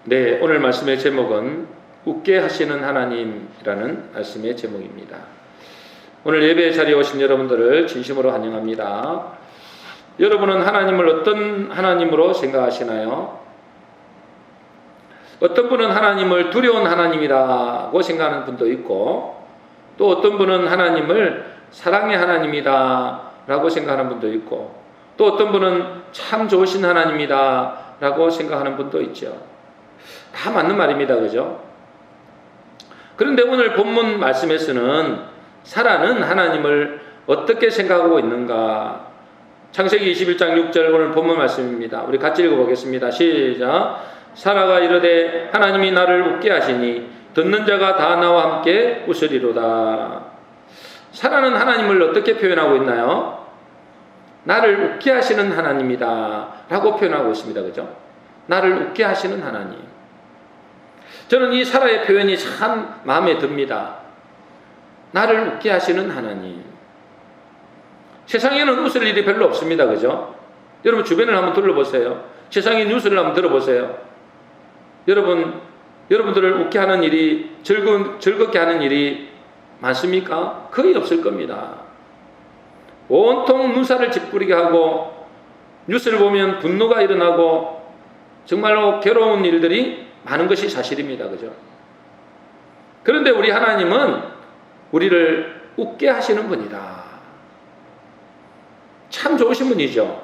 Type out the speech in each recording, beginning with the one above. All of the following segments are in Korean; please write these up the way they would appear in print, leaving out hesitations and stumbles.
네, 오늘 말씀의 제목은 웃게 하시는 하나님이라는 말씀의 제목입니다. 오늘 예배 자리에 오신 여러분들을 진심으로 환영합니다. 여러분은 하나님을 어떤 하나님으로 생각하시나요? 어떤 분은 하나님을 두려운 하나님이라고 생각하는 분도 있고, 또 어떤 분은 하나님을 사랑의 하나님이다라고 생각하는 분도 있고, 또 어떤 분은 참 좋으신 하나님이다라고 생각하는 분도 있죠. 다 맞는 말입니다. 그죠? 그런데 오늘 본문 말씀에서는 사라는 하나님을 어떻게 생각하고 있는가? 창세기 21장 6절 오늘 본문 말씀입니다. 우리 같이 읽어보겠습니다. 시작. 사라가 이르되 하나님이 나를 웃게 하시니 듣는 자가 다 나와 함께 웃으리로다. 사라는 하나님을 어떻게 표현하고 있나요? 나를 웃게 하시는 하나님이다 라고 표현하고 있습니다. 그죠? 나를 웃게 하시는 하나님. 저는 이 사라의 표현이 참 마음에 듭니다. 나를 웃게 하시는 하나님. 세상에는 웃을 일이 별로 없습니다. 그죠? 여러분 주변을 한번 둘러보세요. 세상의 뉴스를 한번 들어보세요. 여러분들을 웃게 하는 일이, 즐겁게 하는 일이 많습니까? 거의 없을 겁니다. 온통 눈살을 찌푸리게 하고, 뉴스를 보면 분노가 일어나고, 정말로 괴로운 일들이 많은 것이 사실입니다. 그죠? 그런데 우리 하나님은 우리를 웃게 하시는 분이다. 참 좋으신 분이죠.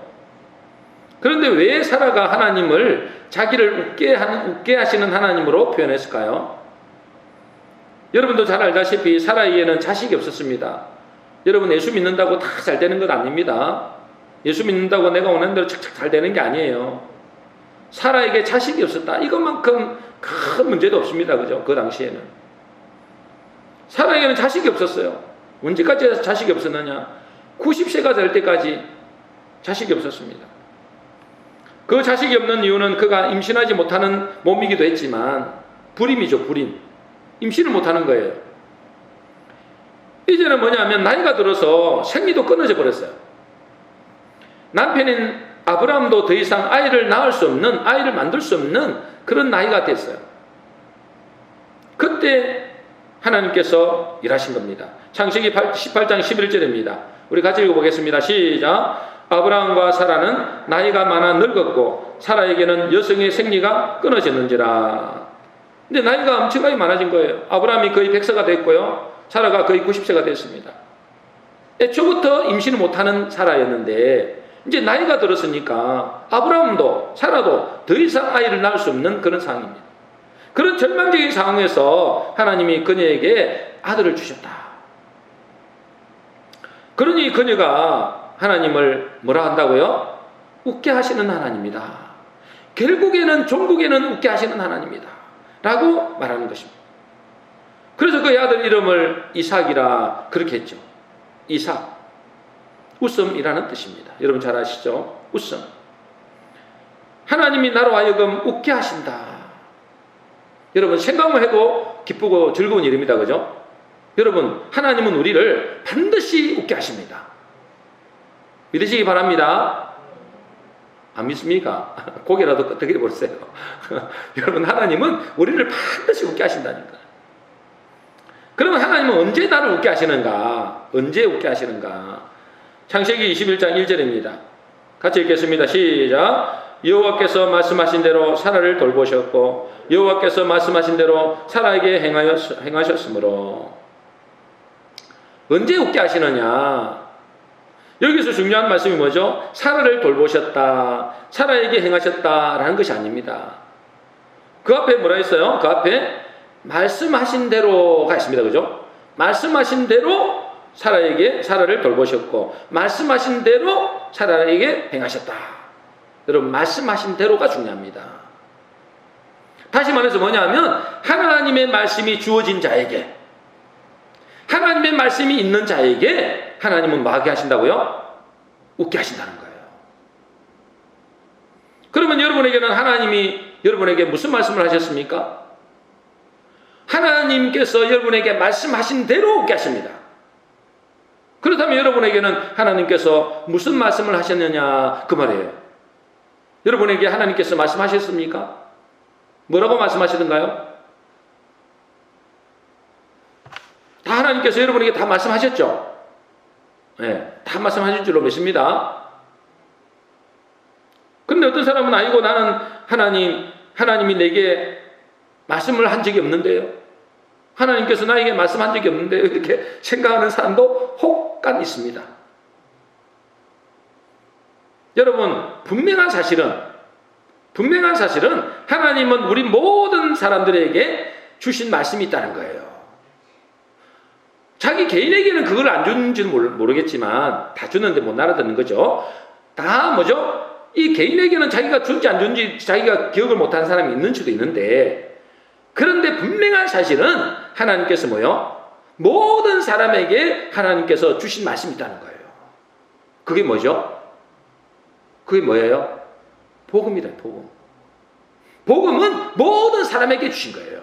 그런데 왜 사라가 하나님을 자기를 웃게 하시는 하나님으로 표현했을까요? 여러분도 잘 알다시피 사라에게는 자식이 없었습니다. 여러분 예수 믿는다고 다 잘 되는 것 아닙니다. 예수 믿는다고 내가 원하는 대로 착착 잘 되는 게 아니에요. 사라에게 자식이 없었다. 이것만큼 큰 문제도 없습니다. 그죠? 그 당시에는. 사라에게는 자식이 없었어요. 언제까지 자식이 없었느냐? 90세가 될 때까지 자식이 없었습니다. 그 자식이 없는 이유는 그가 임신하지 못하는 몸이기도 했지만 불임이죠. 불임. 임신을 못하는 거예요. 이제는 뭐냐면 나이가 들어서 생리도 끊어져 버렸어요. 남편인 아브라함도 더 이상 아이를 낳을 수 없는, 아이를 만들 수 없는 그런 나이가 됐어요. 그때 하나님께서 일하신 겁니다. 창세기 18장 11절입니다. 우리 같이 읽어보겠습니다. 시작. 아브라함과 사라는 나이가 많아 늙었고 사라에게는 여성의 생리가 끊어졌는지라. 근데 나이가 엄청나게 많아진 거예요. 아브라함이 거의 100세가 됐고요. 사라가 거의 90세가 됐습니다. 애초부터 임신을 못하는 사라였는데 이제 나이가 들었으니까 아브라함도 사라도 더 이상 아이를 낳을 수 없는 그런 상황입니다. 그런 절망적인 상황에서 하나님이 그녀에게 아들을 주셨다. 그러니 그녀가 하나님을 뭐라 한다고요? 웃게 하시는 하나님이다. 결국에는 종국에는 웃게 하시는 하나님이다 라고 말하는 것입니다. 그래서 그 아들 이름을 이삭이라 그렇게 했죠. 이삭. 웃음이라는 뜻입니다. 여러분 잘 아시죠? 웃음. 하나님이 나로 하여금 웃게 하신다. 여러분 생각만 해도 기쁘고 즐거운 일입니다. 그죠? 여러분 하나님은 우리를 반드시 웃게 하십니다. 믿으시기 바랍니다. 안 믿습니까? 고개라도 끄덕여 보세요. 여러분 하나님은 우리를 반드시 웃게 하신다니까. 그러면 하나님은 언제 나를 웃게 하시는가? 언제 웃게 하시는가? 창세기 21장 1절입니다. 같이 읽겠습니다. 시작. 여호와께서 말씀하신 대로 사라를 돌보셨고 여호와께서 말씀하신 대로 사라에게 행하셨으므로. 언제 웃게 하시느냐? 여기서 중요한 말씀이 뭐죠? 사라를 돌보셨다, 사라에게 행하셨다라는 것이 아닙니다. 그 앞에 뭐라 했어요? 그 앞에 말씀하신 대로가 있습니다. 그죠? 말씀하신 대로 사라를 돌보셨고 말씀하신 대로 사라에게 행하셨다. 여러분 말씀하신 대로가 중요합니다. 다시 말해서 뭐냐면 하나님의 말씀이 주어진 자에게, 하나님의 말씀이 있는 자에게 하나님은 뭐 하게 하신다고요? 웃게 하신다는 거예요. 그러면 여러분에게는 하나님이 여러분에게 무슨 말씀을 하셨습니까? 하나님께서 여러분에게 말씀하신 대로 웃게 하십니다. 그렇다면 여러분에게는 하나님께서 무슨 말씀을 하셨느냐 그 말이에요. 여러분에게 하나님께서 말씀하셨습니까? 뭐라고 말씀하시던가요? 다 하나님께서 여러분에게 다 말씀하셨죠? 네, 다 말씀하실 줄로 믿습니다. 근데 어떤 사람은 아니고 나는 하나님이 내게 말씀을 한 적이 없는데요. 하나님께서 나에게 말씀한 적이 없는데요. 이렇게 생각하는 사람도 혹간 있습니다. 여러분, 분명한 사실은 하나님은 우리 모든 사람들에게 주신 말씀이 있다는 거예요. 자기 개인에게는 그걸 안 주는지는 모르겠지만 다 주는데 못 알아듣는 거죠. 다 뭐죠? 이 개인에게는 자기가 준지 안 준지 자기가 기억을 못하는 사람이 있는 수도 있는데, 그런데 분명한 사실은 하나님께서 뭐요? 모든 사람에게 하나님께서 주신 말씀이 있다는 거예요. 그게 뭐죠? 그게 뭐예요? 복음이다. 복음. 복음은 모든 사람에게 주신 거예요.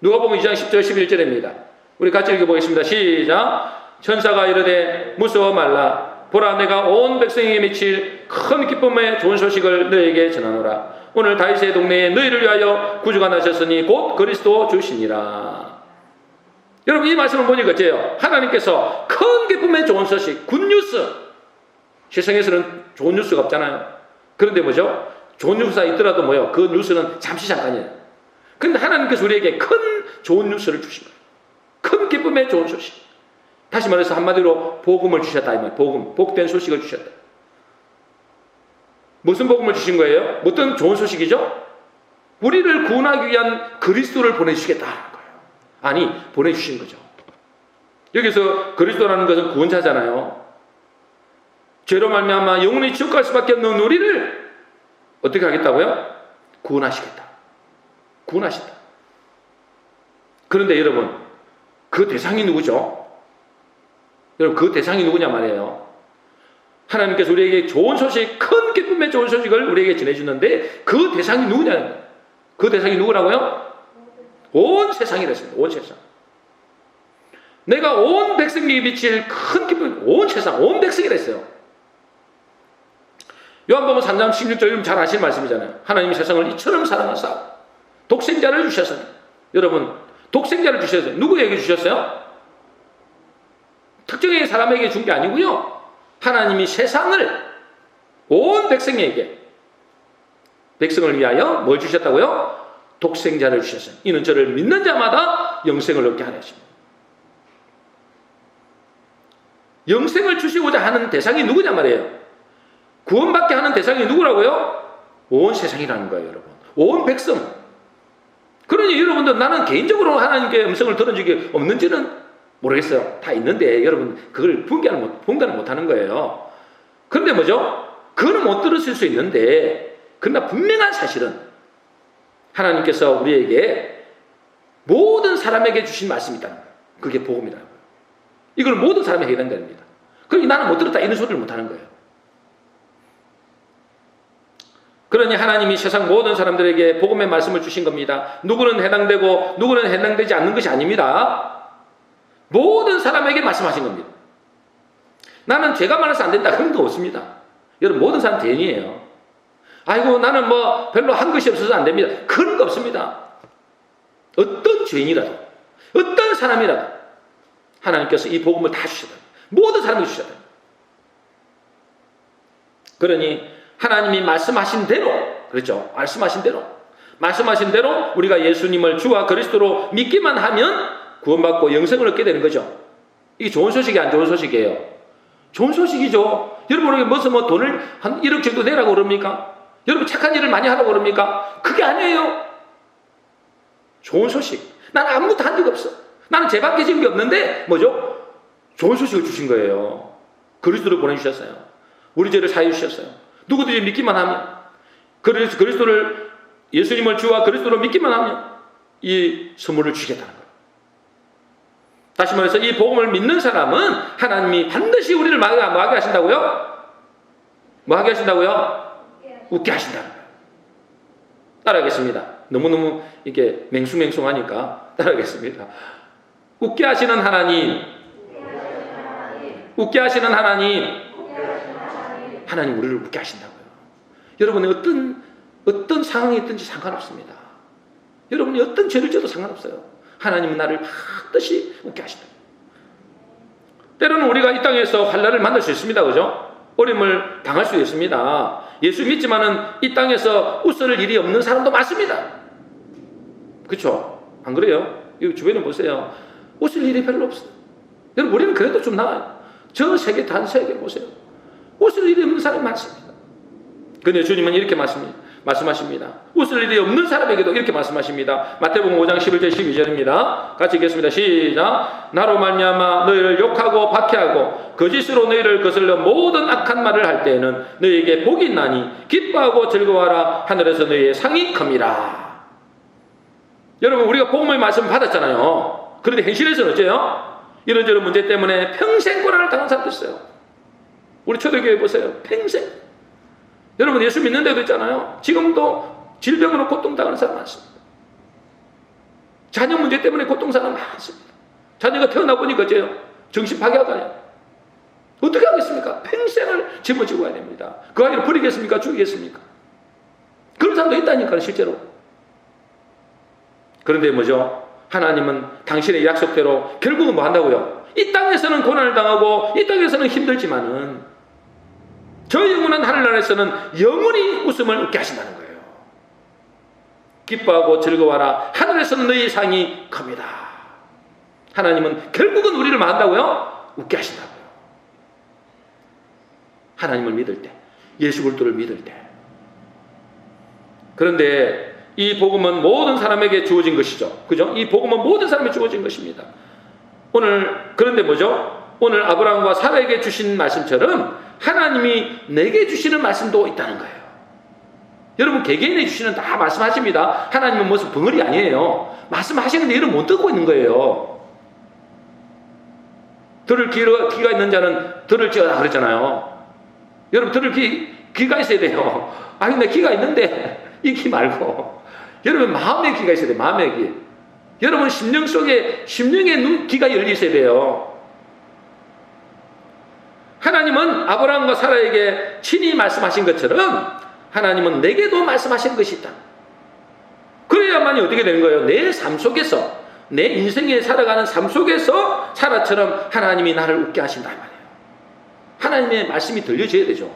누가복음 2장 10절 11절입니다. 우리 같이 읽어보겠습니다. 시작. 천사가 이르되 무서워 말라. 보라, 내가 온 백성에게 미칠 큰 기쁨의 좋은 소식을 너에게 전하노라. 오늘 다윗의 동네에 너희를 위하여 구주가 나셨으니 곧 그리스도 주시니라. 여러분, 이 말씀을 보니까 어째요? 하나님께서 큰 기쁨의 좋은 소식, 굿뉴스. 세상에서는 좋은 뉴스가 없잖아요. 그런데 뭐죠? 좋은 뉴스가 있더라도 뭐요? 그 뉴스는 잠시 잠깐이에요. 그런데 하나님께서 우리에게 큰 좋은 뉴스를 주신 거예요. 큰 기쁨의 좋은 소식. 다시 말해서 한마디로 복음을 주셨다. 이 말. 복음, 복된 소식을 주셨다. 무슨 복음을 주신 거예요? 어떤 좋은 소식이죠? 우리를 구원하기 위한 그리스도를 보내주시겠다는 거예요. 아니, 보내주신 거죠. 여기서 그리스도라는 것은 구원자잖아요. 죄로 말미암아 영원히 지옥 갈 수밖에 없는 우리를 어떻게 하겠다고요? 구원하시겠다. 구원하신다. 그런데 여러분, 그 대상이 누구죠? 여러분, 그 대상이 누구냐 말이에요. 하나님께서 우리에게 좋은 소식, 큰 기쁨의 좋은 소식을 우리에게 전해주는데 그 대상이 누구냐? 그 대상이 누구라고요? 온 세상이랬습니다. 온 세상. 내가 온 백성에게 미칠 큰 기쁨, 온 세상, 온 백성이랬어요. 요한복음 3장 16절 잘 아시는 말씀이잖아요. 하나님이 세상을 이처럼 사랑하사 독생자를 주셨어요. 여러분, 독생자를 주셨어요. 누구에게 주셨어요? 특정의 사람에게 준 게 아니고요. 하나님이 세상을 온 백성에게, 백성을 위하여 뭘 주셨다고요? 독생자를 주셨어요. 이는 저를 믿는 자마다 영생을 얻게 하려 하십니다. 영생을 주시고자 하는 대상이 누구냐 말이에요. 구원받게 하는 대상이 누구라고요? 온 세상이라는 거예요, 여러분. 온 백성. 그러니 여러분들, 나는 개인적으로 하나님께 음성을 들은 적이 없는지는 모르겠어요. 다 있는데 여러분, 그걸 분간을 못하는 거예요. 그런데 뭐죠? 그거는 못 들으실 수 있는데, 그러나 분명한 사실은 하나님께서 우리에게 모든 사람에게 주신 말씀이 있다는 거예요. 그게 복음이라는 거예요. 이걸 모든 사람에게 해당되는 겁니다. 그러니 나는 못 들었다 이런 소리를 못하는 거예요. 그러니 하나님이 세상 모든 사람들에게 복음의 말씀을 주신 겁니다. 누구는 해당되고 누구는 해당되지 않는 것이 아닙니다. 모든 사람에게 말씀하신 겁니다. 나는 죄가 많아서 안 된다, 그런 거 없습니다. 여러분, 모든 사람 죄인이에요. 아이고, 나는 뭐 별로 한 것이 없어서 안 됩니다, 그런 거 없습니다. 어떤 죄인이라도, 어떤 사람이라도 하나님께서 이 복음을 다 주셨다. 모든 사람에게 주셨다. 그러니 하나님이 말씀하신 대로, 그렇죠? 말씀하신 대로 우리가 예수님을 주와 그리스도로 믿기만 하면 구원받고 영생을 얻게 되는 거죠. 이게 좋은 소식이 안 좋은 소식이에요? 좋은 소식이죠. 여러분에게 무슨 돈을 한 1억 정도 내라고 그럽니까? 여러분 착한 일을 많이 하라고 그럽니까? 그게 아니에요. 좋은 소식. 나는 아무것도 한 적 없어. 나는 죄밖에 지은 게 없는데 뭐죠? 좋은 소식을 주신 거예요. 그리스도를 보내주셨어요. 우리 죄를 사해 주셨어요. 누구든지 믿기만 하면, 그리스도를, 예수님을 주와 그리스도로 믿기만 하면 이 선물을 주겠다는 거예요. 다시 말해서 이 복음을 믿는 사람은 하나님이 반드시 우리를 뭐 하게 하신다고요? 뭐 하게 하신다고요? 웃게 하신다는 거예요. 따라하겠습니다. 너무너무 이게 맹숭맹숭하니까 따라하겠습니다. 웃게 하시는 하나님, 웃게 하시는 하나님, 하나님 우리를 웃게 하신다고요. 여러분의 어떤 상황이 있든지 상관없습니다. 여러분이 어떤 죄를 져도 상관없어요. 하나님은 나를 반드시 웃게 하신다. 때로는 우리가 이 땅에서 환난을 만날 수 있습니다. 그죠? 어려움을 당할 수 있습니다. 예수 믿지만은 이 땅에서 웃을 일이 없는 사람도 많습니다. 그렇죠? 안 그래요? 이 주변에 보세요. 웃을 일이 별로 없어요. 여러분, 우리는 그래도 좀 나아요. 저 세계 단 세계 보세요. 웃을 일이 없는 사람이 많습니다. 그런데 주님은 이렇게 말씀하십니다. 웃을 일이 없는 사람에게도 이렇게 말씀하십니다. 마태복음 5장 11절 12절입니다. 같이 읽겠습니다. 시작. 나로 말미암아 너희를 욕하고 박해하고 거짓으로 너희를 거슬러 모든 악한 말을 할 때에는 너희에게 복이 있나니 기뻐하고 즐거워하라. 하늘에서 너희의 상이 큽니다. 여러분, 우리가 복음의 말씀 받았잖아요. 그런데 현실에서는 어째요? 이런저런 문제 때문에 평생 고난을 당한 사람도 있어요. 우리 초대교회 보세요. 평생. 여러분, 예수 믿는 데도 있잖아요. 지금도 질병으로 고통당하는 사람 많습니다. 자녀 문제 때문에 고통당하는 사람 많습니다. 자녀가 태어나 보니까 어째요? 정신 파괴하다요. 어떻게 하겠습니까? 평생을 짊어지고 가야 됩니다. 그 아이를 버리겠습니까? 죽이겠습니까? 그런 사람도 있다니까요, 실제로. 그런데 뭐죠? 하나님은 당신의 약속대로 결국은 뭐 한다고요? 이 땅에서는 고난을 당하고 이 땅에서는 힘들지만은 저 영원한 하늘나라에서는 영원히 웃음을 웃게 하신다는 거예요. 기뻐하고 즐거워하라. 하늘에서는 너희 상이 큽니다. 하나님은 결국은 우리를 뭐 한다고요? 웃게 하신다고요. 하나님을 믿을 때, 예수 그리스도를 믿을 때. 그런데 이 복음은 모든 사람에게 주어진 것이죠. 그죠? 이 복음은 모든 사람에게 주어진 것입니다. 그런데 뭐죠? 오늘 아브라함과 사라에게 주신 말씀처럼 하나님이 내게 주시는 말씀도 있다는 거예요. 여러분, 개개인에 주시는 다 말씀하십니다. 하나님은 무슨 벙어리 아니에요. 말씀하시는데 이를 못 듣고 있는 거예요. 들을 귀가 있는 자는 들을지어다 그랬잖아요. 여러분, 들을 귀가 있어야 돼요. 아니, 내 귀가 있는데 이 귀 말고 여러분, 마음의 귀가 있어야 돼요. 마음의 귀. 여러분, 심령 속에 심령의 귀가 열려 있어야 돼요. 하나님은 아브라함과 사라에게 친히 말씀하신 것처럼 하나님은 내게도 말씀하신 것이 있다. 그래야만이 어떻게 되는 거예요? 내 삶 속에서, 내 인생에 살아가는 삶 속에서 사라처럼 하나님이 나를 웃게 하신다 이 말이에요. 하나님의 말씀이 들려져야 되죠.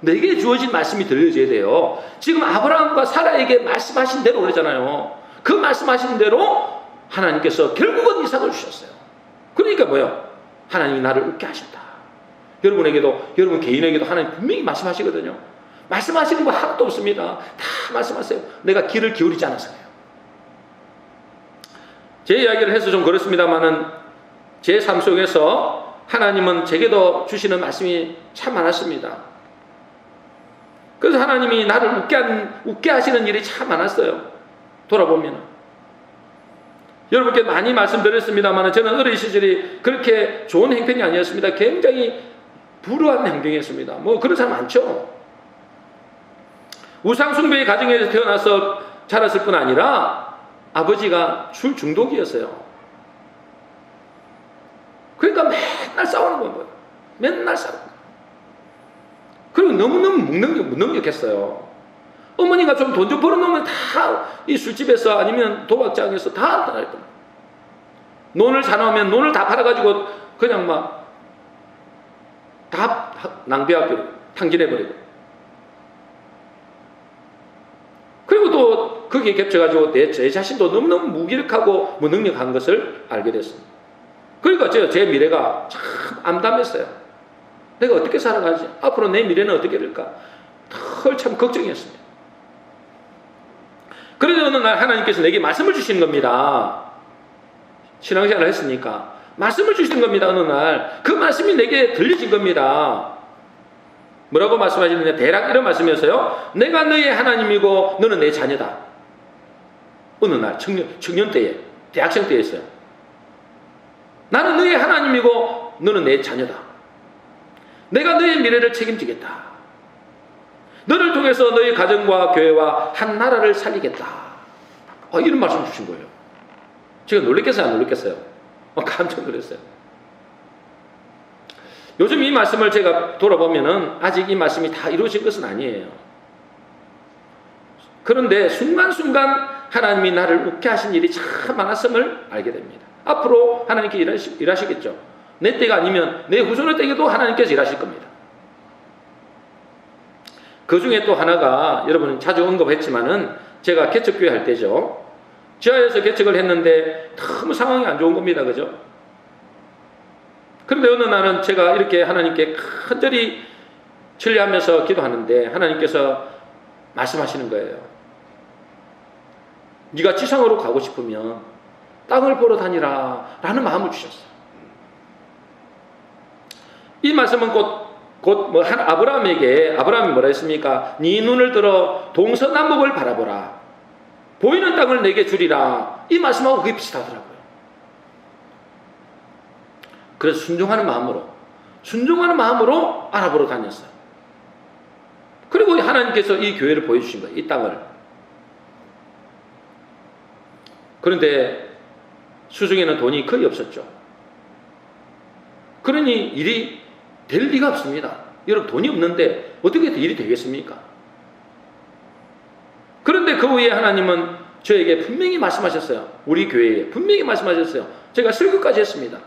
내게 주어진 말씀이 들려져야 돼요. 지금 아브라함과 사라에게 말씀하신 대로 그러잖아요. 그 말씀하신 대로 하나님께서 결국은 이삭을 주셨어요. 그러니까 뭐예요? 하나님이 나를 웃게 하신다. 여러분에게도, 여러분 개인에게도 하나님 분명히 말씀하시거든요. 말씀하시는 거 하나도 없습니다. 다 말씀하세요. 내가 귀를 기울이지 않아서요. 제 이야기를 해서 좀 그렇습니다만은 제 삶 속에서 하나님은 제게도 주시는 말씀이 참 많았습니다. 그래서 하나님이 나를 웃게 하시는 일이 참 많았어요. 돌아보면. 여러분께 많이 말씀드렸습니다만 저는 어린 시절이 그렇게 좋은 행편이 아니었습니다. 굉장히 불우한 행동이었습니다. 뭐 그런 사람 많죠. 우상숭배의 가정에서 태어나서 자랐을 뿐 아니라 아버지가 술 중독이었어요. 그러니까 맨날 싸우는 거예요. 맨날 싸우는 거예요. 그리고 너무너무 무능력했어요. 어머니가 좀 돈 좀 벌어놓으면 다 이 술집에서 아니면 도박장에서 다 나갈 겁니다. 논을 사놓으면 논을 다 팔아가지고 그냥 막 다 낭비해버리고 탕진해버리고 그리고 또 거기에 겹쳐가지고 제 자신도 너무너무 무기력하고 무능력한 것을 알게 됐습니다. 그러니까 제 미래가 참 암담했어요. 내가 어떻게 살아가지? 앞으로 내 미래는 어떻게 될까? 덜 참 걱정이었습니다. 그런데 어느 날 하나님께서 내게 말씀을 주시는 겁니다. 신앙생활을 했으니까 말씀을 주시는 겁니다. 어느 날 그 말씀이 내게 들려진 겁니다. 뭐라고 말씀하시느냐? 대략 이런 말씀이었어요. 내가 너의 하나님이고 너는 내 자녀다. 어느 날 청년 때에, 대학생 때였어요. 나는 너의 하나님이고 너는 내 자녀다. 내가 너의 미래를 책임지겠다. 너를 통해서 너의 가정과 교회와 한 나라를 살리겠다. 이런 말씀 주신 거예요. 제가 놀랬겠어요? 안 놀랬겠어요? 깜짝 놀랐어요. 요즘 이 말씀을 제가 돌아보면은 아직 이 말씀이 다 이루어진 것은 아니에요. 그런데 순간순간 하나님이 나를 웃게 하신 일이 참 많았음을 알게 됩니다. 앞으로 하나님께 일하시겠죠. 내 때가 아니면 내 후손의 때에도 하나님께서 일하실 겁니다. 그 중에 또 하나가 여러분 자주 언급했지만은 제가 개척교회 할 때죠. 지하에서 개척을 했는데 너무 상황이 안 좋은 겁니다. 그죠? 그런데 어느 날은 제가 이렇게 하나님께 간절히 천리하면서 기도하는데 하나님께서 말씀하시는 거예요. 네가 지상으로 가고 싶으면 땅을 보러 다니라 라는 마음을 주셨어요. 이 말씀은 아브라함이 뭐라 했습니까? 네 눈을 들어 동서남북을 바라보라. 보이는 땅을 내게 주리라. 이 말씀하고 그게 비슷하더라고요. 그래서 순종하는 마음으로 알아보러 다녔어요. 그리고 하나님께서 이 교회를 보여주신 거예요. 이 땅을. 그런데 수중에는 돈이 거의 없었죠. 그러니 일이 될 리가 없습니다. 여러분 돈이 없는데 어떻게 일이 되겠습니까? 그런데 그 후에 하나님은 저에게 분명히 말씀하셨어요. 우리 교회에 분명히 말씀하셨어요. 제가 설교까지 했습니다.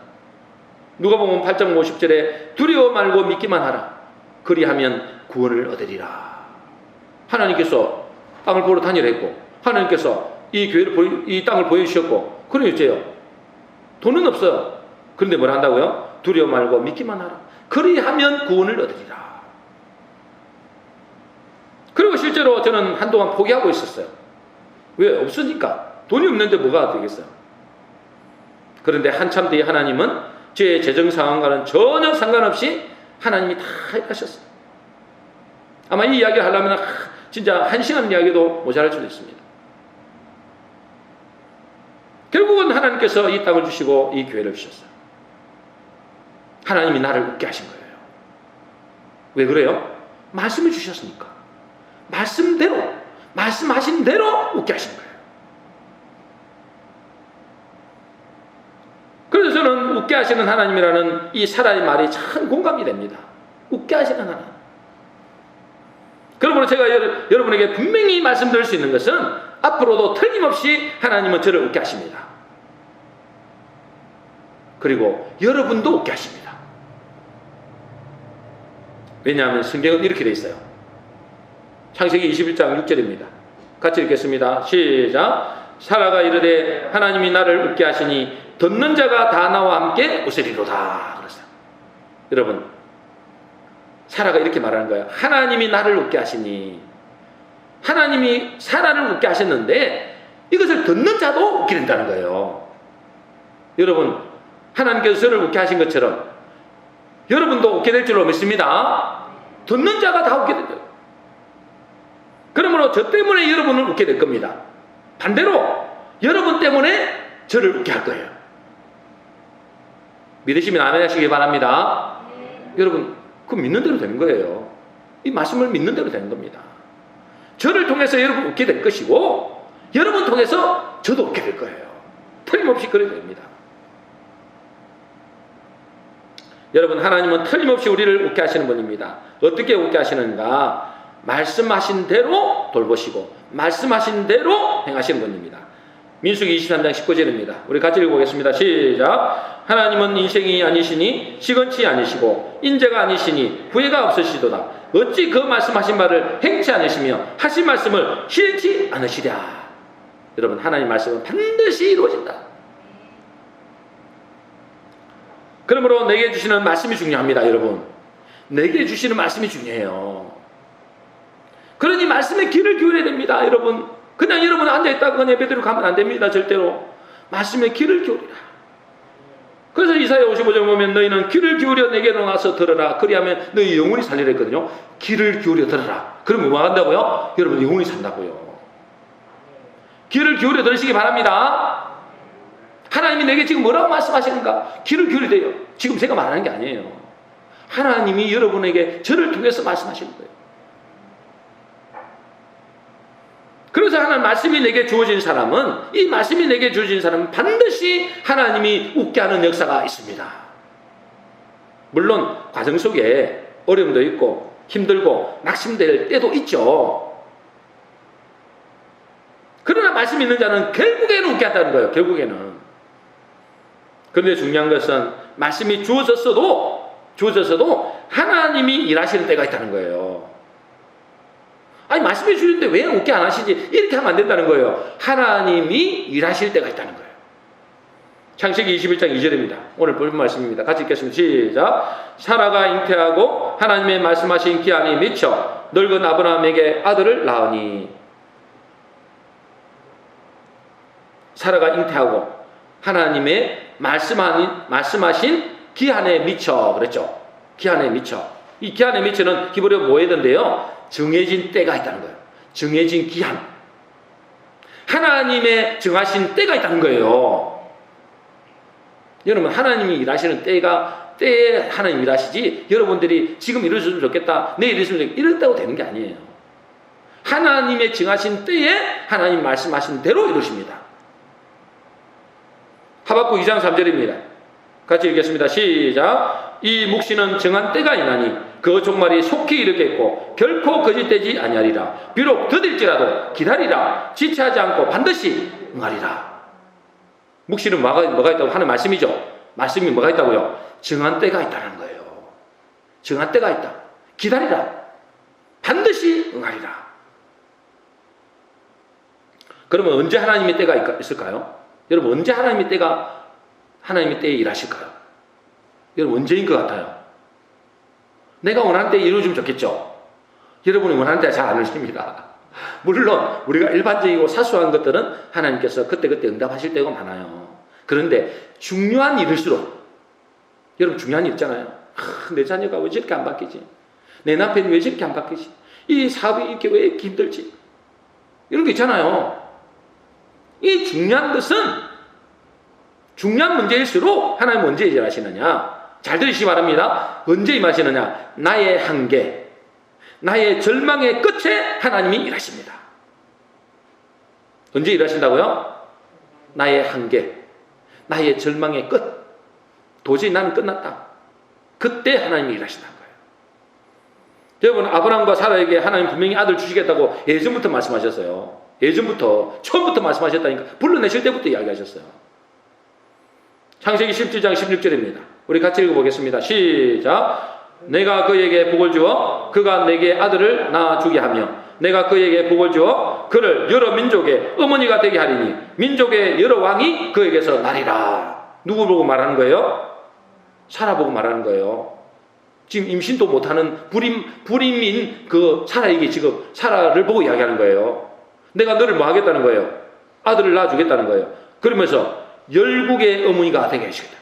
누가복음 8장 50절에 두려워 말고 믿기만 하라. 그리하면 구원을 얻으리라. 하나님께서 땅을 보러 다니라 했고 하나님께서 이 땅을 보여주셨고 그러니 어째요? 돈은 없어요. 그런데 뭘 한다고요? 두려워 말고 믿기만 하라. 그리하면 구원을 얻으리라. 그리고 실제로 저는 한동안 포기하고 있었어요. 왜? 없으니까. 돈이 없는데 뭐가 되겠어요? 그런데 한참 뒤에 하나님은 제 재정 상황과는 전혀 상관없이 하나님이 다 하셨어요. 아마 이 이야기를 하려면 진짜 1시간 이야기도 모자랄 수도 있습니다. 결국은 하나님께서 이 땅을 주시고 이 교회를 주셨어요. 하나님이 나를 웃게 하신 거예요. 왜 그래요? 말씀을 주셨으니까. 말씀하신 대로 웃게 하신 거예요. 그래서 저는 웃게 하시는 하나님이라는 이 사라의 말이 참 공감이 됩니다. 웃게 하시는 하나님. 그러므로 제가 여러분에게 분명히 말씀드릴 수 있는 것은 앞으로도 틀림없이 하나님은 저를 웃게 하십니다. 그리고 여러분도 웃게 하십니다. 왜냐하면 성경은 이렇게 되어 있어요. 창세기 21장 6절입니다. 같이 읽겠습니다. 시작. 사라가 이르되 하나님이 나를 웃게 하시니 듣는 자가 다 나와 함께 웃으리로다. 그랬어요. 여러분, 사라가 이렇게 말하는 거예요. 하나님이 나를 웃게 하시니, 하나님이 사라를 웃게 하셨는데 이것을 듣는 자도 웃게 된다는 거예요. 여러분, 하나님께서 저를 웃게 하신 것처럼 여러분도 웃게 될 줄로 믿습니다. 듣는 자가 다 웃게 된다. 그러므로 저 때문에 여러분은 웃게 될 겁니다. 반대로 여러분 때문에 저를 웃게 할 거예요. 믿으시면 아멘 하시기 바랍니다. 여러분, 그 믿는 대로 되는 거예요. 이 말씀을 믿는 대로 되는 겁니다. 저를 통해서 여러분 웃게 될 것이고 여러분 통해서 저도 웃게 될 거예요. 틀림없이 그래야 됩니다. 여러분, 하나님은 틀림없이 우리를 웃게 하시는 분입니다. 어떻게 웃게 하시는가? 말씀하신 대로 돌보시고 말씀하신 대로 행하시는 분입니다. 민수기 23장 19절입니다. 우리 같이 읽어보겠습니다. 시작. 하나님은 인생이 아니시니 시건치 아니시고 인재가 아니시니 후회가 없으시도다. 어찌 그 말씀하신 바를 행치 않으시며 하신 말씀을 실행치 않으시랴. 여러분, 하나님 말씀은 반드시 이루어진다. 그러므로 내게 주시는 말씀이 중요합니다. 여러분, 내게 주시는 말씀이 중요해요. 그러니 말씀에 귀를 기울여야 됩니다. 여러분, 그냥 여러분 앉아있다가 그냥 예배드리러 가면 안 됩니다. 절대로 말씀에 귀를 기울이라. 그래서 이사야 55장 보면 너희는 귀를 기울여 내게로 나서 들으라. 그리하면 너희 영혼이 살리라 했거든요. 귀를 기울여 들으라. 그러면 뭐 한다고요? 여러분, 영혼이 산다고요. 귀를 기울여 들으시기 바랍니다. 하나님이 내게 지금 뭐라고 말씀하시는가? 귀를 기울여야 돼요. 지금 제가 말하는 게 아니에요. 하나님이 여러분에게 저를 통해서 말씀하시는 거예요. 그래서 하나님 말씀이 내게 주어진 사람은, 이 말씀이 내게 주어진 사람은 반드시 하나님이 웃게 하는 역사가 있습니다. 물론 과정 속에 어려움도 있고 힘들고 낙심될 때도 있죠. 그러나 얼마나 말씀 있는 자는 결국에는 웃게 한다는 거예요. 결국에는. 그런데 중요한 것은 말씀이 주어졌어도 하나님이 일하시는 때가 있다는 거예요. 아니 말씀해 주는데 왜 웃게 안 하시지? 이렇게 하면 안 된다는 거예요. 하나님이 일하실 때가 있다는 거예요. 창세기 21장 2절입니다. 오늘 볼 말씀입니다. 같이 읽겠습니다. 시작. 사라가 잉태하고 하나님의 말씀하신 기한이 미쳐 늙은 아브라함에게 아들을 낳으니. 사라가 잉태하고 하나님의 말씀하신 기한에 미쳐 그랬죠. 기한에 미쳐. 이 기한에 미쳐는 기본적으로 뭐였는데요? 정해진 때가 있다는 거예요. 정해진 기한. 하나님의 정하신 때가 있다는 거예요. 여러분, 하나님이 일하시는 때에 하나님 일하시지, 여러분들이 지금 이랬으면 좋겠다, 내일 이랬으면 좋겠다, 이랬다고 되는 게 아니에요. 하나님의 정하신 때에 하나님 말씀하신 대로 이루십니다. 하박국 2장 3절입니다. 같이 읽겠습니다. 시작. 이 묵시는 정한 때가 있나니 그 종말이 속히 이르겠고 결코 거짓되지 아니하리라. 비록 더딜지라도 기다리라. 지체하지 않고 반드시 응하리라. 묵시는 뭐가 있다고 하는 말씀이죠. 말씀이 뭐가 있다고요? 정한 때가 있다는 거예요. 정한 때가 있다. 기다리라. 반드시 응하리라. 그러면 언제 하나님의 때가 있을까요? 여러분, 언제 하나님의 때에 일하실까요? 여러분, 언제인 것 같아요? 내가 원하는 때에 이루어지면 좋겠죠? 여러분이 원하는 때가 잘 안 이루어집니다. 물론 우리가 일반적이고 사소한 것들은 하나님께서 그때그때 응답하실 때가 많아요. 그런데 중요한 일일수록, 여러분 중요한 일 있잖아요. 내 자녀가 왜 저렇게 안 바뀌지? 내 남편이 왜 저렇게 안 바뀌지? 이 사업이 이렇게 왜 이렇게 힘들지? 이런 게 있잖아요. 이 중요한 것은, 중요한 문제일수록 하나님 언제 일하시느냐? 잘 들으시기 바랍니다. 언제 임하시느냐? 나의 한계, 나의 절망의 끝에 하나님이 일하십니다. 언제 일하신다고요? 나의 한계, 나의 절망의 끝, 도저히 나는 끝났다. 그때 하나님이 일하신다는 거예요. 여러분, 아브라함과 사라에게 하나님 분명히 아들 주시겠다고 예전부터 말씀하셨어요. 예전부터, 처음부터 말씀하셨다니까. 불러내실 때부터 이야기하셨어요. 창세기 17장 16절입니다. 우리 같이 읽어보겠습니다. 시작. 내가 그에게 복을 주어 그가 내게 아들을 낳아주게 하며 내가 그에게 복을 주어 그를 여러 민족의 어머니가 되게 하리니 민족의 여러 왕이 그에게서 나리라. 누구 보고 말하는 거예요? 사라 보고 말하는 거예요. 지금 임신도 못하는 불임인 그 사라에게 지금 사라를 보고 이야기하는 거예요. 내가 너를 뭐 하겠다는 거예요? 아들을 낳아주겠다는 거예요. 그러면서 열국의 어머니가 되게 하시겠다.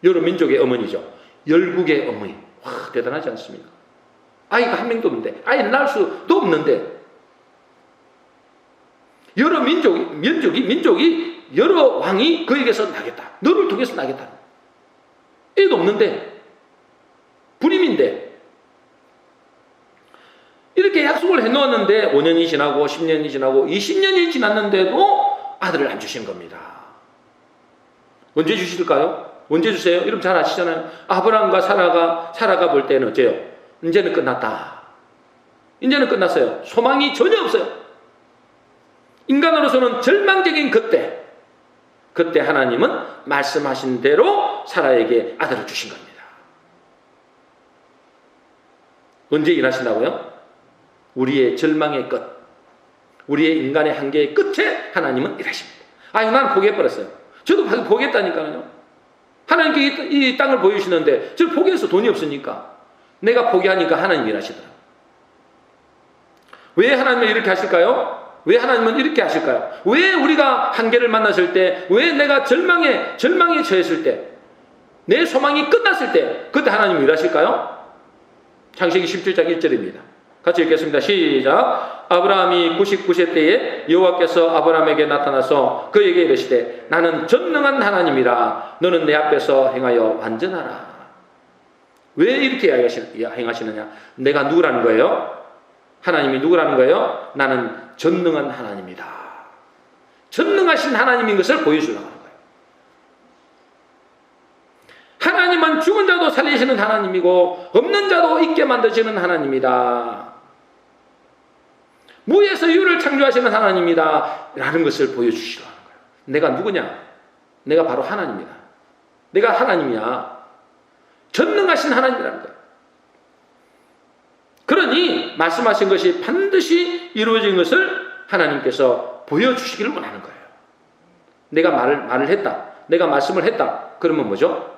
여러 민족의 어머니죠. 열국의 어머니. 와, 대단하지 않습니까? 아이가 한 명도 없는데, 아이를 낳을 수도 없는데, 여러 민족이 여러 왕이 그에게서 나겠다. 너를 통해서 나겠다. 애도 없는데, 불임인데, 이렇게 약속을 해놓았는데 5년이 지나고 10년이 지나고 20년이 지났는데도 아들을 안 주시는 겁니다. 언제 주실까요? 언제 주세요? 여러분 잘 아시잖아요. 아브라함과 사라가 볼 때는 어째요? 이제는 끝났다. 이제는 끝났어요. 소망이 전혀 없어요. 인간으로서는 절망적인 그때 하나님은 말씀하신 대로 사라에게 아들을 주신 겁니다. 언제 일하신다고요? 우리의 절망의 끝, 우리의 인간의 한계의 끝에 하나님은 일하십니다. 아니, 나는 포기해버렸어요. 저도 포기했다니까요. 하나님께 이 땅을 보여주시는데 저를 포기해서 돈이 없으니까 내가 포기하니까 하나님이 일하시더라. 왜 하나님은 이렇게 하실까요? 왜 하나님은 이렇게 하실까요? 왜 우리가 한계를 만났을 때, 왜 내가 절망에 처했을 때, 내 소망이 끝났을 때 그때 하나님이 일하실까요? 창세기 17장 1절입니다. 같이 읽겠습니다. 시작. 아브라함이 99세 때에 여호와께서 아브라함에게 나타나서 그에게 이르시되 나는 전능한 하나님이라 너는 내 앞에서 행하여 완전하라. 왜 이렇게 행하시느냐? 내가 누구라는 거예요? 하나님이 누구라는 거예요? 나는 전능한 하나님이다. 전능하신 하나님인 것을 보여주려고 하는 거예요. 하나님은 죽은 자도 살리시는 하나님이고 없는 자도 있게 만드시는 하나님이다. 무에서 유를 창조하시는 하나님이다 라는 것을 보여주시려 하는 거예요. 내가 누구냐? 내가 바로 하나님이다. 내가 하나님이야. 전능하신 하나님이라는 거예요. 그러니 말씀하신 것이 반드시 이루어진 것을 하나님께서 보여주시기를 원하는 거예요. 내가 말을 했다. 내가 말씀을 했다. 그러면 뭐죠?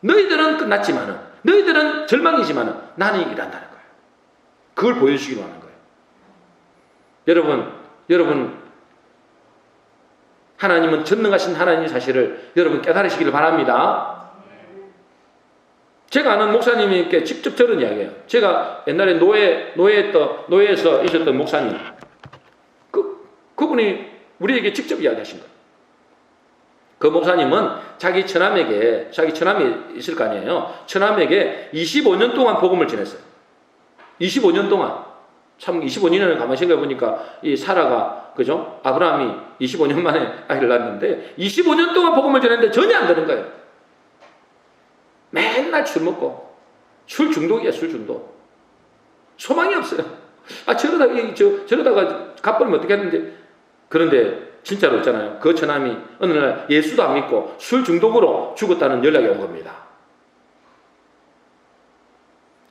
너희들은 끝났지만은, 너희들은 절망이지만은 나는 일한다는 거예요. 그걸 보여주기로 하는 거예요. 여러분, 하나님은 전능하신 하나님의 사실을 여러분 깨달으시기를 바랍니다. 제가 아는 목사님께 직접 들은 이야기예요. 제가 옛날에 노예에서 있었던 목사님, 그분이 우리에게 직접 이야기하신 거예요. 그 목사님은 자기 처남이 있을 거 아니에요. 처남에게 25년 동안 복음을 전했어요. 25년 동안. 참 25년을 가만히 생각해 보니까 이 사라가, 그죠? 아브라함이 25년 만에 아이를 낳았는데 25년 동안 복음을 전했는데 전혀 안 되는 거예요. 맨날 술 먹고, 술 중독이야, 술 중독. 소망이 없어요. 저러다가 갚으면 어떻게 했는데. 그런데 진짜로 있잖아요. 그 처남이 어느 날 예수도 안 믿고 술 중독으로 죽었다는 연락이 온 겁니다.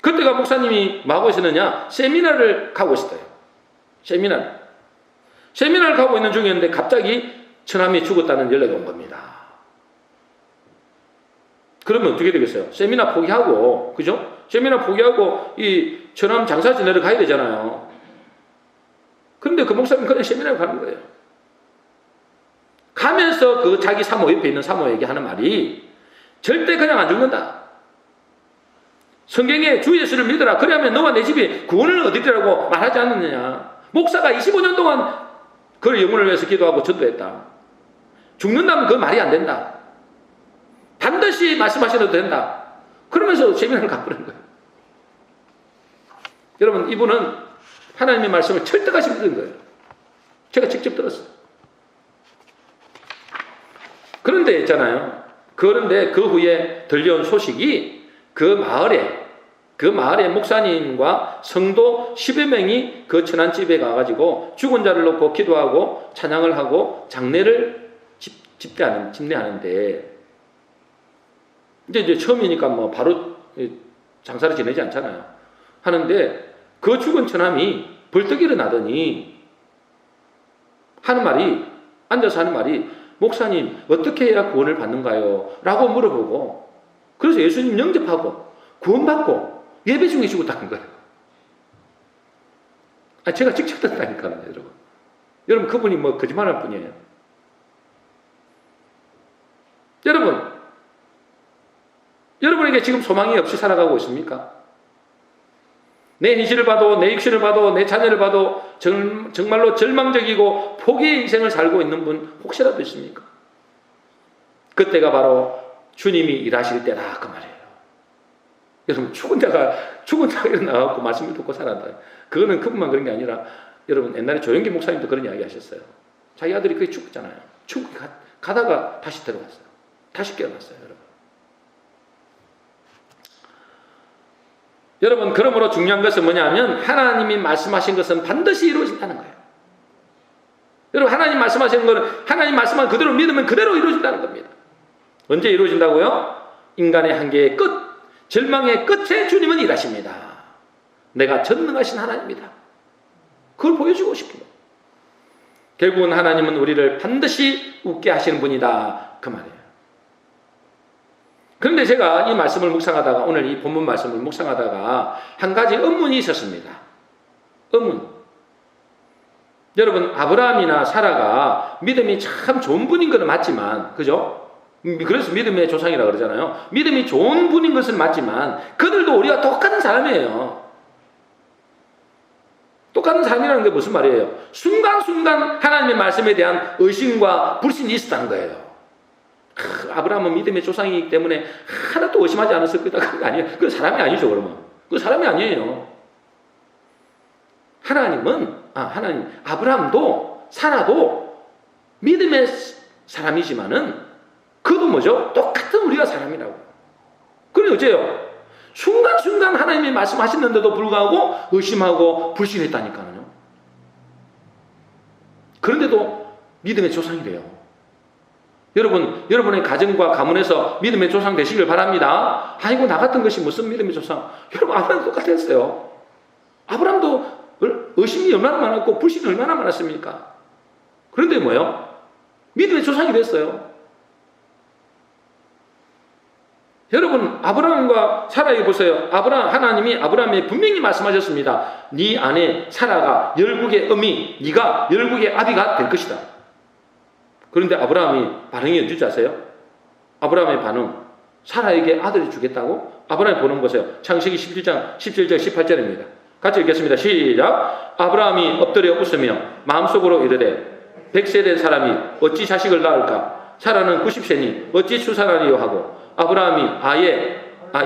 그때가 목사님이 뭐 하고 있었느냐? 세미나를 가고 있었어요. 세미나를 가고 있는 중이었는데 갑자기 처남이 죽었다는 연락이 온 겁니다. 그러면 어떻게 되겠어요? 세미나 포기하고, 그죠? 세미나 포기하고 이 처남 장사 지내러 가야 되잖아요. 그런데 그 목사님은 그냥 세미나를 가는 거예요. 가면서 그 자기 사모 옆에 있는 사모에게 하는 말이 절대 그냥 안 죽는다. 성경에 주 예수를 믿어라. 그러면 너와 내 집이 구원을 얻으리라고 말하지 않느냐. 목사가 25년 동안 그 영혼을 위해서 기도하고 전도했다. 죽는다면 그 말이 안 된다. 반드시 말씀하셔도 된다. 그러면서 세미나를 가버린 거예요. 여러분, 이분은 하나님의 말씀을 철떡같이 믿은 거예요. 제가 직접 들었어요. 그런데 있잖아요. 그런데 그 후에 들려온 소식이 그 마을에 목사님과 성도 10여 명이 그 천안집에 가가지고 죽은 자를 놓고 기도하고 찬양을 하고 장례를 집례하는데, 이제 처음이니까 뭐 바로 장사를 지내지 않잖아요. 하는데 그 죽은 처남이 벌떡 일어나더니 앉아서 하는 말이 목사님 어떻게 해야 구원을 받는가요? 라고 물어보고, 그래서 예수님 영접하고 구원받고 예배 중에 죽었다는 거예요. 제가 직접 듣다니까요, 여러분. 여러분, 그분이 뭐 거짓말할 뿐이에요. 여러분에게 지금 소망이 없이 살아가고 있습니까? 내 현실을 봐도, 내 육신을 봐도, 내 자녀를 봐도 정말로 절망적이고 포기의 인생을 살고 있는 분 혹시라도 있습니까? 그때가 바로 주님이 일하실 때다, 그 말이에요. 여러분, 죽은 자가 일어나갖고 말씀을 듣고 살았다. 그거는 그분만 그런 게 아니라, 여러분, 옛날에 조영기 목사님도 그런 이야기 하셨어요. 자기 아들이 거의 죽었잖아요. 가다가 다시 들어갔어요. 다시 깨어났어요, 여러분. 여러분, 그러므로 중요한 것은 뭐냐면 하나님이 말씀하신 것은 반드시 이루어진다는 거예요. 여러분, 하나님 말씀하시는 거는 하나님 말씀만 그대로 믿으면 그대로 이루어진다는 겁니다. 언제 이루어진다고요? 인간의 한계의 끝, 절망의 끝에 주님은 일하십니다. 내가 전능하신 하나님이다. 그걸 보여주고 싶은 거예요. 결국은 하나님은 우리를 반드시 웃게 하시는 분이다, 그 말이에요. 그런데 제가 이 말씀을 묵상하다가, 오늘 이 본문 말씀을 묵상하다가 한 가지 의문이 있었습니다. 의문. 여러분, 아브라함이나 사라가 믿음이 참 좋은 분인 것은 맞지만, 그죠? 그래서 믿음의 조상이라고 그러잖아요. 믿음이 좋은 분인 것은 맞지만 그들도 우리가 똑같은 사람이에요. 똑같은 사람이라는 게 무슨 말이에요? 순간순간 하나님의 말씀에 대한 의심과 불신이 있었다는 거예요. 아브라함은 믿음의 조상이기 때문에 하나도 의심하지 않았을 거다. 그게 아니에요. 그 사람이 아니죠, 그러면. 그 사람이 아니에요. 아브라함도 사라도 믿음의 사람이지만은 그도 뭐죠? 똑같은 우리가 사람이라고. 그래, 어째요? 순간순간 하나님이 말씀하시는데도 불구하고 의심하고 불신했다니까요. 그런데도 믿음의 조상이 돼요. 여러분의 가정과 가문에서 믿음의 조상 되시길 바랍니다. 아이고, 나 같은 것이 무슨 믿음의 조상. 여러분, 아브라함도 똑같았어요. 아브라함도 의심이 얼마나 많았고 불신이 얼마나 많았습니까? 그런데 뭐요? 믿음의 조상이 됐어요. 여러분, 아브라함과 사라에 보세요. 하나님이 아브라함에 분명히 말씀하셨습니다. 네 아내 사라가 열국의 어미, 네가 열국의 아비가 될 것이다. 그런데 아브라함이 반응이 어떨지 아세요? 아브라함의 반응, 사라에게 아들을 주겠다고? 아브라함이 보는 보세요. 창세기 17장 17절 18절입니다. 같이 읽겠습니다. 시작. 아브라함이 엎드려 웃으며 마음속으로 이르되 100세 된 사람이 어찌 자식을 낳을까? 사라는 90세니 어찌 출산하리요 하고 아브라함이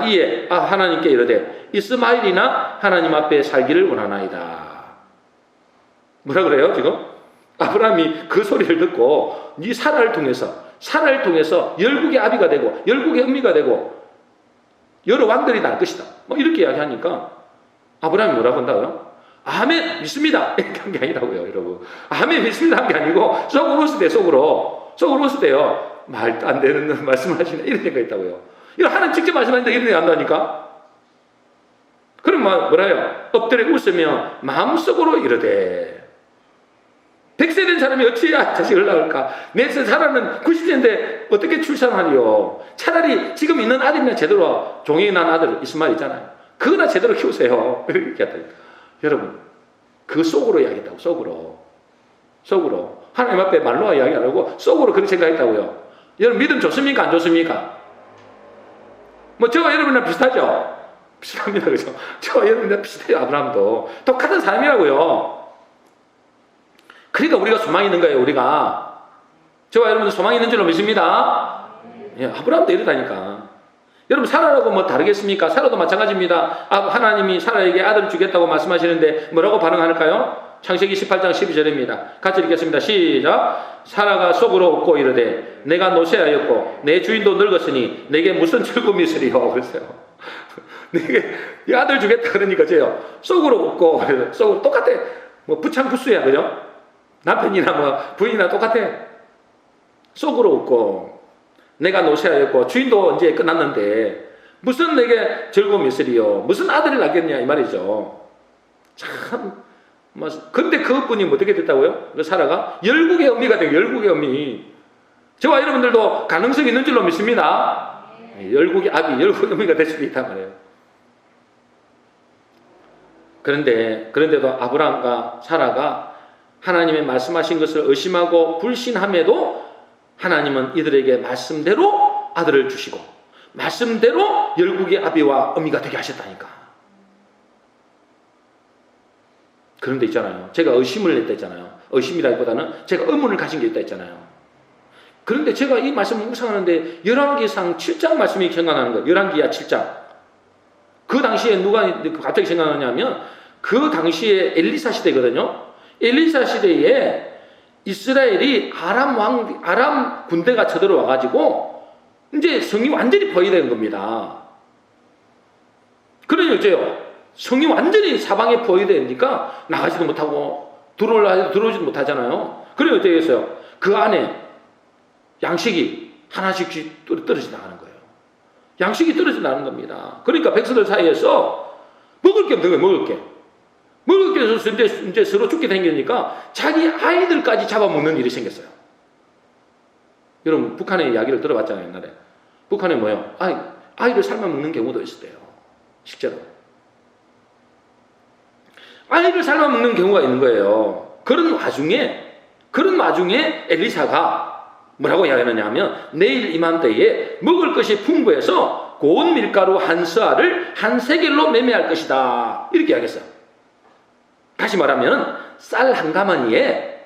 이에 하나님께 이르되 이스마엘이나 하나님 앞에 살기를 원하나이다. 뭐라 그래요 지금? 아브라함이 그 소리를 듣고 네 사라를 통해서 열국의 아비가 되고 열국의 어미가 되고 여러 왕들이 날 것이다. 뭐 이렇게 이야기하니까 아브라함이 뭐라고 한다고요? 아멘 믿습니다 이렇게 한 게 아니라고요 여러분. 아멘 믿습니다 한 게 아니고 속으로 웃을 때 속으로 웃을 때요. 말도 안 되는 말씀을 하시네 이런 생각이 있다고요. 이거 하나님 직접 말씀하는데 이런 생각이 한다니까. 그럼 뭐라요? 엎드려 웃으며 마음속으로 이르되 100세 된 사람이 어찌야 자식을 낳을까? 내 사람은 90세인데 어떻게 출산하리요? 차라리 지금 있는 아들이나 제대로 종이 난 아들 이스마엘 있잖아요. 그거나 제대로 키우세요. 이렇게 했다니까. 여러분, 그 속으로 이야기했다고. 속으로 하나님 앞에 말로 이야기 안 하고 속으로 그렇게 생각했다고요. 여러분 믿음 좋습니까? 안 좋습니까? 뭐 저와 여러분이랑 비슷하죠? 비슷합니다. 그죠? 저와 여러분이랑 비슷해요. 아브라함도 똑같은 사람이라고요. 그러니까 우리가 소망이 있는 거예요. 우리가 저와 여러분도 소망이 있는 줄로 믿습니다. 예, 아브라함도 이러다니까. 여러분 사라라고 뭐 다르겠습니까? 사라도 마찬가지입니다. 하나님이 사라에게 아들을 주겠다고 말씀하시는데 뭐라고 반응할까요? 창세기 18장 12절입니다. 같이 읽겠습니다. 시작. 사라가 속으로 웃고 이르되 내가 노쇠하였고 내 주인도 늙었으니 내게 무슨 즐거움이 있으리요. 그랬어요. 내게 이 아들 주겠다 그러니까 쟤요. 속으로 웃고 속으로 똑같아. 뭐 부창부수야 그죠? 남편이나 뭐 부인이나 똑같아. 속으로 웃고 내가 노쇠하였고 주인도 이제 끝났는데 무슨 내게 즐거움이 있으리요. 무슨 아들을 낳겠냐 이 말이죠. 참. 근데 그분이 어떻게 됐다고요? 그 사라가 열국의 어미가 되고 열국의 어미. 저와 여러분들도 가능성이 있는 줄로 믿습니다. 열국의 아비, 열국의 어미가 될 수도 있단 말이에요. 그런데도 아브라함과 사라가 하나님의 말씀하신 것을 의심하고 불신함에도 하나님은 이들에게 말씀대로 아들을 주시고 말씀대로 열국의 아비와 어미가 되게 하셨다니까. 그런데 있잖아요. 제가 의심을 냈다 했잖아요. 의심이라기보다는 제가 의문을 가진 게 있다 했잖아요. 그런데 제가 이 말씀을 묵상하는데 열왕기상 7장 말씀이 생각나는 거예요. 열왕기야 7장. 그 당시에 누가 갑자기 생각나냐면 그 당시에 엘리사 시대거든요. 엘리사 시대에 이스라엘이 아람 군대가 쳐들어와 가지고 이제 성이 완전히 포위된 겁니다. 그러니 어째요? 성이 완전히 사방에 포위되니까 나가지도 못하고 들어오지도 못하잖아요. 그래 어떻게 했어요? 그 안에 양식이 하나씩 떨어져 나가는 거예요. 양식이 떨어져 나가는 겁니다. 그러니까 백성들 사이에서 먹을 게 없는 거예요. 먹을 게 없어서 이제 서로 죽게 생기니까 자기 아이들까지 잡아먹는 일이 생겼어요. 여러분 북한의 이야기를 들어봤잖아요. 옛날에 북한에 뭐예요? 아이를 삶아 먹는 경우도 있었대요. 실제로 아이를 삶아 먹는 경우가 있는 거예요. 그런 와중에 엘리사가 뭐라고 이야기하느냐 하면 내일 이맘때에 먹을 것이 풍부해서 고운 밀가루 한 스아를 한 세겔로 매매할 것이다. 이렇게 이야기했어요. 다시 말하면 쌀 한 가마니에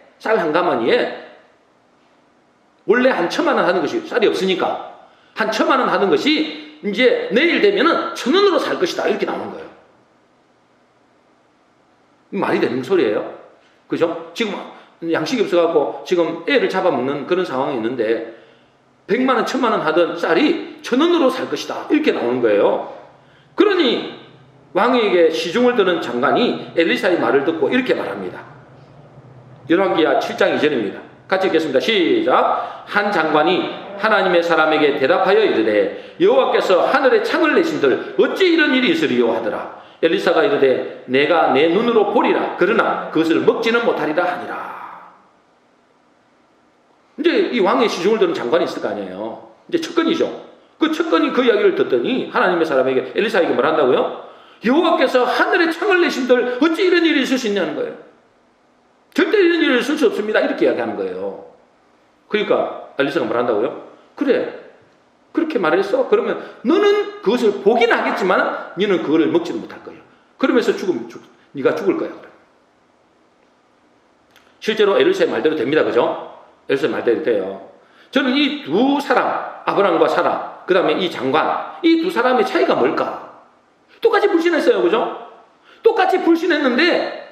원래 한 1,000만 원 하는 것이 쌀이 없으니까 한 1,000만 원 하는 것이 이제 내일 되면은 1,000원으로 살 것이다. 이렇게 나오는 거예요. 말이 되는 소리예요. 그죠? 지금 양식이 없어갖고 지금 애를 잡아먹는 그런 상황이 있는데 100만 원, 1,000만 원 하던 쌀이 1,000원으로 살 것이다. 이렇게 나오는 거예요. 그러니 왕에게 시중을 드는 장관이 엘리사의 말을 듣고 이렇게 말합니다. 열왕기하 7장 2절입니다. 같이 읽겠습니다. 시작. 한 장관이 하나님의 사람에게 대답하여 이르되 여호와께서 하늘에 창을 내신들 어찌 이런 일이 있으리요 하더라. 엘리사가 이르되 내가 내 눈으로 보리라. 그러나 그것을 먹지는 못하리라 하니라. 이제 이 왕의 시중을 드는 장관이 있을 거 아니에요. 이제 척건이죠. 그 척건이 그 이야기를 듣더니 하나님의 사람에게 엘리사에게 뭘 한다고요? 여호와께서 하늘에 창을 내신들 어찌 이런 일이 있을 수 있냐는 거예요. 절대 이런 일이 있을 수 없습니다. 이렇게 이야기하는 거예요. 그러니까 엘리사가 뭘 한다고요? 그래, 그렇게 말했어? 그러면 너는 그것을 보긴 하겠지만 너는 그거를 먹지도 못할 거예요. 그러면서 네가 죽을 거야. 실제로 엘리사의 말대로 됩니다. 그죠? 엘리사의 말대로 돼요. 저는 이 두 사람, 아브람과 사라, 그 다음에 이 장관, 이 두 사람의 차이가 뭘까? 똑같이 불신했어요. 그죠? 똑같이 불신했는데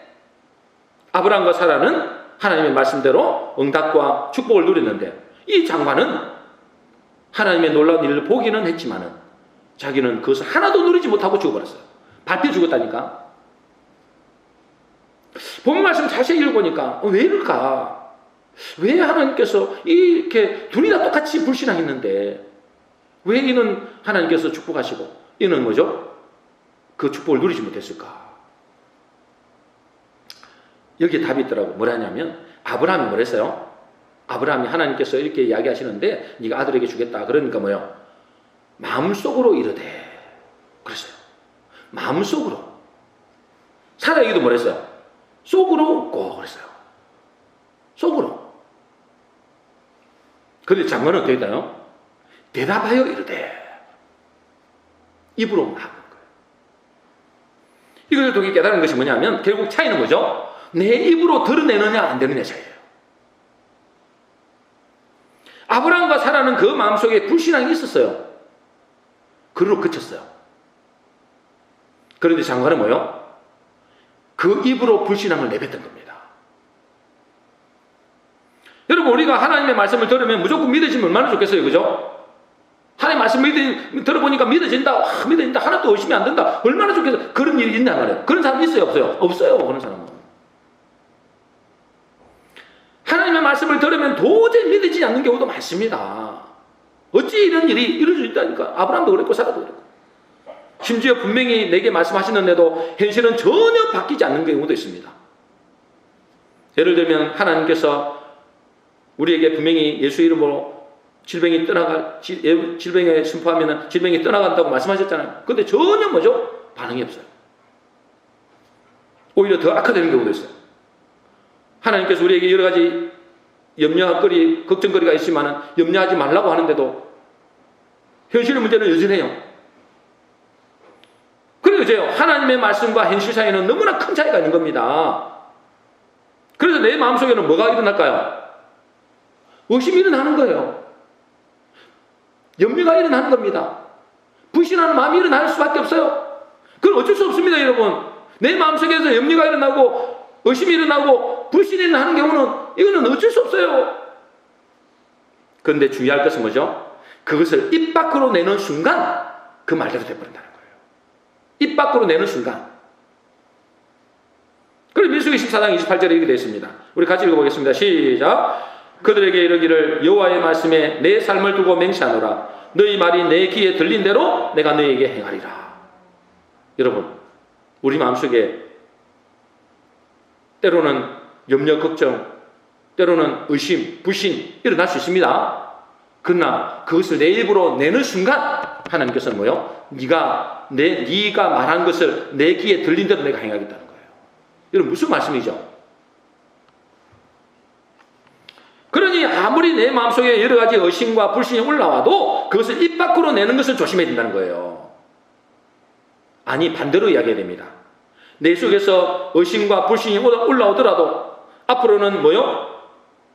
아브람과 사라는 하나님의 말씀대로 응답과 축복을 누렸는데 이 장관은 하나님의 놀라운 일을 보기는 했지만은 자기는 그것을 하나도 누리지 못하고 죽어버렸어요. 밟혀 죽었다니까. 본문 말씀 자세히 읽어보니까 왜 이럴까? 왜 하나님께서 이렇게 둘이 다 똑같이 불신앙했는데 왜 이는 하나님께서 축복하시고 이는 뭐죠? 그 축복을 누리지 못했을까? 여기에 답이 있더라고. 뭐라냐면 아브라함이 뭐랬어요? 아브라함이 하나님께서 이렇게 이야기하시는데 네가 아들에게 주겠다. 그러니까 뭐요? 마음속으로 이르되 그랬어요. 마음속으로. 사라에게도 뭐랬어요? 속으로 웃고 그랬어요. 속으로. 그런데 장관은 어떻게 했나요? 대답하여 이르되 입으로 하는 거예요. 이걸 통해 깨달은 것이 뭐냐면 결국 차이는 뭐죠? 내 입으로 드러내느냐 안 되느냐 차이예요. 아브라함과 사라는 그 마음속에 불신앙이 있었어요. 그로 그쳤어요. 그런데 장관은 뭐요? 그 입으로 불신앙을 내뱉던 겁니다. 여러분 우리가 하나님의 말씀을 들으면 무조건 믿어지면 얼마나 좋겠어요. 그죠? 하나님의 말씀을 들어보니까 믿어진다. 믿어진다. 하나도 의심이 안 된다. 얼마나 좋겠어요. 그런 일이 있나 말이에요. 그런 사람 있어요? 없어요? 없어요. 그런 사람은. 하나님의 말씀을 들으면 도저히 믿어지지 않는 경우도 많습니다. 어찌 이런 일이 이룰 수 있다니까. 아브라함도 그랬고 사라도 그랬고. 심지어 분명히 내게 말씀하시는데도 현실은 전혀 바뀌지 않는 경우도 있습니다. 예를 들면 하나님께서 우리에게 분명히 예수 이름으로 질병에 선포하면 질병이 떠나간다고 말씀하셨잖아요. 근데 전혀 뭐죠? 반응이 없어요. 오히려 더 악화되는 경우도 있어요. 하나님께서 우리에게 여러 가지 염려거리, 걱정거리가 있지만 염려하지 말라고 하는데도 현실의 문제는 여전해요. 그래서 하나님의 말씀과 현실 사이에는 너무나 큰 차이가 있는 겁니다. 그래서 내 마음속에는 뭐가 일어날까요? 의심이 일어나는 거예요. 염려가 일어나는 겁니다. 불신하는 마음이 일어날 수밖에 없어요. 그건 어쩔 수 없습니다, 여러분. 내 마음속에서 염려가 일어나고 의심이 일어나고 불신이 일어나는 경우는 이거는 어쩔 수 없어요. 그런데 중요할 것은 뭐죠? 그것을 입 밖으로 내는 순간 그 말대로 되어버린다는 거예요. 입 밖으로 내는 순간. 그래서 민수기 14장 28절에 이렇게 되어 있습니다. 우리 같이 읽어보겠습니다. 시작. 그들에게 이르기를 여호와의 말씀에 내 삶을 두고 맹세하노라. 너희 말이 내 귀에 들린 대로 내가 너희에게 행하리라. 여러분, 우리 마음속에 때로는 염려, 걱정, 때로는 의심, 불신 일어날 수 있습니다. 그러나 그것을 내 입으로 내는 순간 하나님께서는 뭐요? 네가 말한 것을 내 귀에 들린 대로 내가 행하겠다는 거예요. 여러분 무슨 말씀이죠? 그러니 아무리 내 마음속에 여러 가지 의심과 불신이 올라와도 그것을 입 밖으로 내는 것을 조심해야 된다는 거예요. 아니 반대로 이야기해야 됩니다. 내 속에서 의심과 불신이 올라오더라도 앞으로는 뭐요?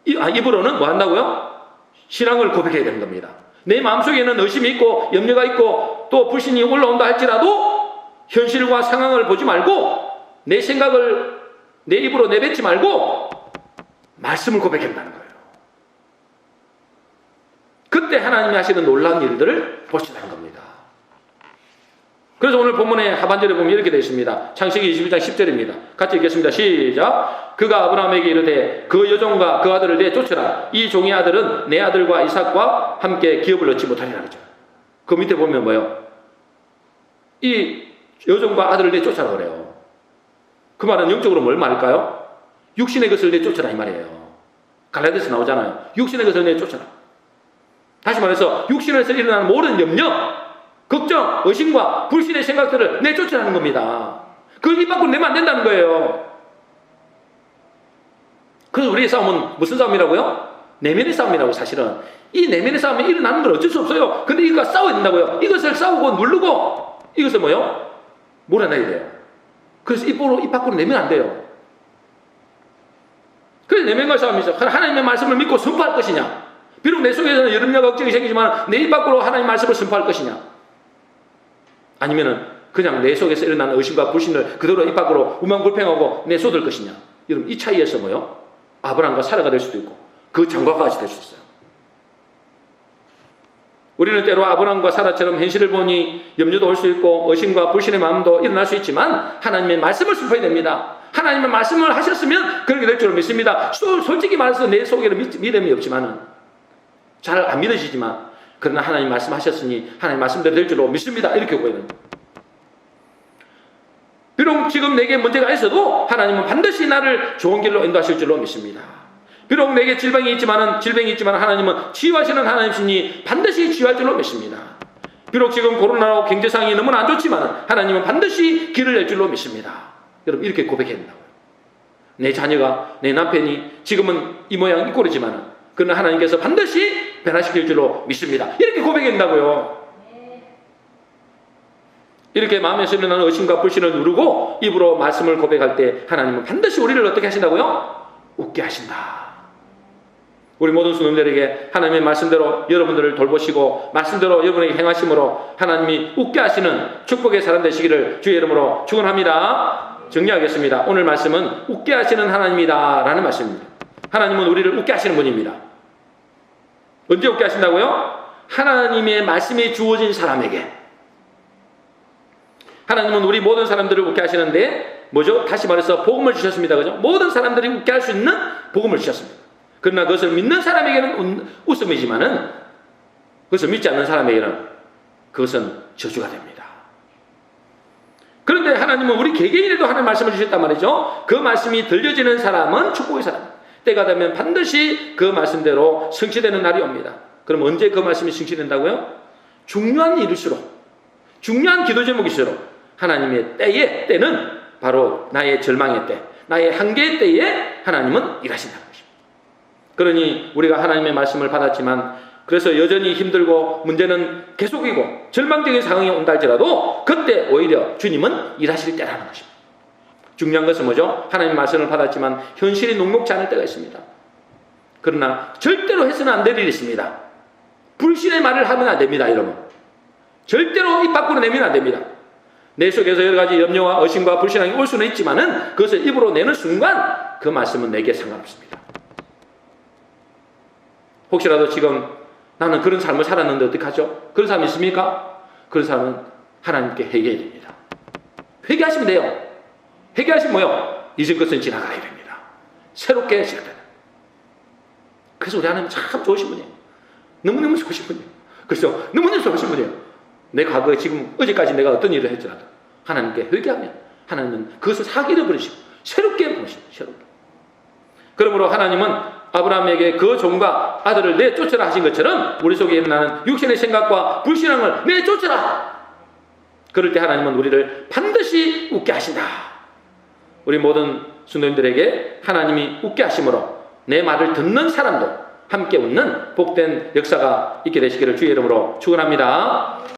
입으로는 뭐 한다고요? 신앙을 고백해야 되는 겁니다. 내 마음속에는 의심이 있고 염려가 있고 또 불신이 올라온다 할지라도 현실과 상황을 보지 말고 내 생각을 내 입으로 내뱉지 말고 말씀을 고백해야 한다는 거예요. 그때 하나님이 하시는 놀라운 일들을 보시라는 겁니다. 그래서 오늘 본문의 하반절에 보면 이렇게 되어 있습니다. 창세기 21장 10절입니다. 같이 읽겠습니다. 시작. 그가 아브라함에게 이르되 그 여종과 그 아들을 내쫓으라. 이 종의 아들은 내 아들과 이삭과 함께 기업을 얻지 못하리라 그러죠. 그 밑에 보면 뭐요? 이 여종과 아들을 내쫓으라 그래요. 그 말은 영적으로 뭘 말할까요? 육신의 것을 내쫓으라 이 말이에요. 갈라디아서 나오잖아요. 육신의 것을 내쫓으라. 다시 말해서 육신에서 일어나는 모든 염려, 걱정, 의심과 불신의 생각들을 내쫓으라는 겁니다. 그걸 입 밖으로 내면 안 된다는 거예요. 그래서 우리의 싸움은 무슨 싸움이라고요? 내면의 싸움이라고. 사실은 이 내면의 싸움이 일어나는 건 어쩔 수 없어요. 근데 이거 싸워야 된다고요. 이것을 싸우고 누르고 이것을 뭐요? 몰아내야 돼요. 그래서 입 밖으로 내면 안 돼요. 그래서 내면과의 싸움이죠. 하나님의 말씀을 믿고 선포할 것이냐, 비록 내 속에서는 여름야가 걱정이 생기지만 내 입 밖으로 하나님의 말씀을 선포할 것이냐, 아니면은 그냥 내 속에서 일어나는 의심과 불신을 그대로 입 밖으로 우망불평하고 내쏟을 것이냐. 여러분, 이 차이에서 뭐요? 아브라함과 사라가 될 수도 있고 그 장과까지 될 수 있어요. 우리는 때로 아브라함과 사라처럼 현실을 보니 염려도 올 수 있고 의심과 불신의 마음도 일어날 수 있지만 하나님의 말씀을 선포해야 됩니다. 하나님의 말씀을 하셨으면 그렇게 될 줄 믿습니다. 솔직히 말해서 내 속에는 믿음이 없지만은, 잘 안 믿어지지만, 그러나 하나님 말씀하셨으니 하나님 말씀대로 될 줄로 믿습니다. 이렇게 고해요. 비록 지금 내게 문제가 있어도 하나님은 반드시 나를 좋은 길로 인도하실 줄로 믿습니다. 비록 내게 질병이 있지만 하나님은 치유하시는 하나님이시니 반드시 치유할 줄로 믿습니다. 비록 지금 코로나로 경제상이 너무나 안 좋지만 하나님은 반드시 길을 낼 줄로 믿습니다. 여러분, 이렇게 고백해야 된다고요. 내 자녀가, 내 남편이 지금은 이 모양 이 꼴이지만 그러나 하나님께서 반드시 변화시킬 줄로 믿습니다. 이렇게 고백해야 된다고요. 이렇게 마음에서 일어나는 의심과 불신을 누르고 입으로 말씀을 고백할 때 하나님은 반드시 우리를 어떻게 하신다고요? 웃게 하신다. 우리 모든 성도들에게 하나님의 말씀대로 여러분들을 돌보시고 말씀대로 여러분에게 행하심으로 하나님이 웃게 하시는 축복의 사람 되시기를 주의 이름으로 축원합니다. 정리하겠습니다. 오늘 말씀은 웃게 하시는 하나님이다 라는 말씀입니다. 하나님은 우리를 웃게 하시는 분입니다. 언제 웃게 하신다고요? 하나님의 말씀이 주어진 사람에게. 하나님은 우리 모든 사람들을 웃게 하시는데 뭐죠? 다시 말해서 복음을 주셨습니다. 그죠? 모든 사람들이 웃게 할 수 있는 복음을 주셨습니다. 그러나 그것을 믿는 사람에게는 웃음이지만은 그것을 믿지 않는 사람에게는 그것은 저주가 됩니다. 그런데 하나님은 우리 개개인에도 하나님 말씀을 주셨단 말이죠. 그 말씀이 들려지는 사람은 축복의 사람. 때가 되면 반드시 그 말씀대로 성취되는 날이 옵니다. 그럼 언제 그 말씀이 성취된다고요? 중요한 일일수록, 중요한 기도 제목일수록 하나님의 때는 바로 나의 절망의 때, 나의 한계의 때에 하나님은 일하신다는 것입니다. 그러니 우리가 하나님의 말씀을 받았지만 그래서 여전히 힘들고 문제는 계속이고 절망적인 상황이 온다 할지라도 그때 오히려 주님은 일하실 때라는 것입니다. 중요한 것은 뭐죠? 하나님의 말씀을 받았지만 현실이 녹록지 않을 때가 있습니다. 그러나 절대로 해서는 안 될 일이 있습니다. 불신의 말을 하면 안 됩니다, 여러분. 절대로 입 밖으로 내면 안 됩니다. 내 속에서 여러 가지 염려와 의심과 불신함이 올 수는 있지만은 그것을 입으로 내는 순간 그 말씀은 내게 상관없습니다. 혹시라도 지금 나는 그런 삶을 살았는데 어떡하죠? 그런 사람 있습니까? 그런 사람은 하나님께 회개해야 됩니다. 회개하시면 돼요. 회개하시면 뭐요? 잊은 것은 지나가야 됩니다. 새롭게 시작해야 됩니다. 그래서 우리 하나님 참 좋으신 분이에요. 너무너무 좋으신 분이에요. 그래서 너무너무 좋으신 분이에요. 내 과거에 지금 어제까지 내가 어떤 일을 했더라도 하나님께 회개하면 하나님은 그것을 사기를 버리시고 새롭게 보시고 새롭게. 그러므로 하나님은 아브라함에게 그 종과 아들을 내쫓으라 하신 것처럼 우리 속에 일어나는 육신의 생각과 불신앙을 내쫓으라. 그럴 때 하나님은 우리를 반드시 웃게 하신다. 우리 모든 성도님들에게 하나님이 웃게 하심으로 내 말을 듣는 사람도 함께 웃는 복된 역사가 있게 되시기를 주의 이름으로 축원합니다.